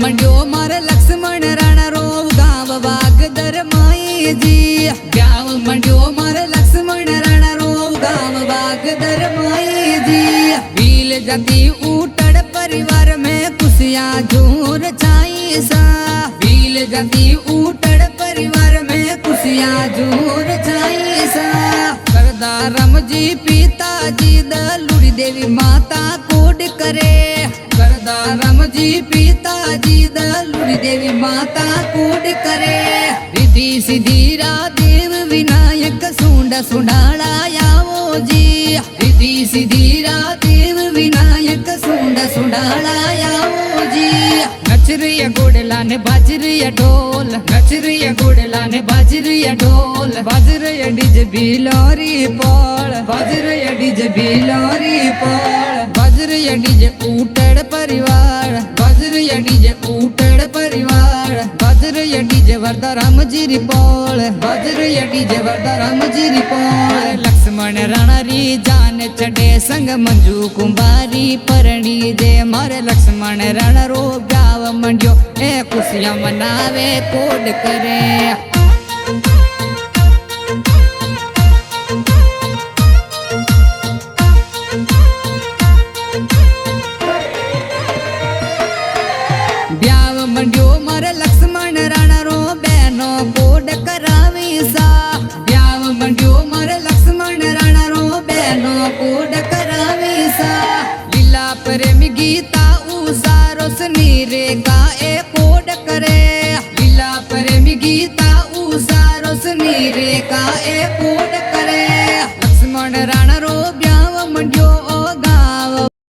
मंड्यो मारे लक्ष्मण राणा रो गाव वागदर माई जी। ब्याव मंड्यो मारे लक्ष्मण राणा रो गाव वागदर माई जी। वील जाती ऊटड़ परिवार में खुशियां जोर छाई सा। वील जाती ऊटड़ परिवार में खुशियां जोर छाई सा। करदा राम जी पिताजी दलुड़ी देवी माता कोड करे। करदा राम जी पिताजी दलुड़ी देवी माता कोड करे। रिद्धि सिद्धि देव विनायक सुंडा सुंडाला यावो जी। रिद्धि सिद्धि देव विनायक सुंडा सुंडाला यावो जी। नचरिया गोडला ने बाजरिया ढोल। नचरिया गोडला ने बाजरिया ढोल। बाजरिया डीजे बिलोरी पोल। बाजरिया डीजे बिलोरी पोल। बाजरिया डीजे ऊटड़ परिवार। बाजरिया डीजे ऊटड़ परिवार। बाजरिया डीजे वरदा राम जी री पोल। बाजरिया डीजे वरदा राम जी री पोल। लक्ष्मण राणा री जान चढ़े संग मंजू कुंभारी परणी दे। मारे लक्ष्मण राणा रो गाव मंड्यो ए खुशियां मनावे कोड करे। ब्याव मंड्यो मारे लक्ष्मण राणा रो बहनो कोड करावी सा। ब्याव मंड्यो मारे लक्ष्मण राणा रो बहनो कोड करावी सा। लीला प्रेमी गीता उसारो सनी रेखा ए कोड करे। लीला प्रेमी गीता उसारो सनी रेखा ए कोड करे।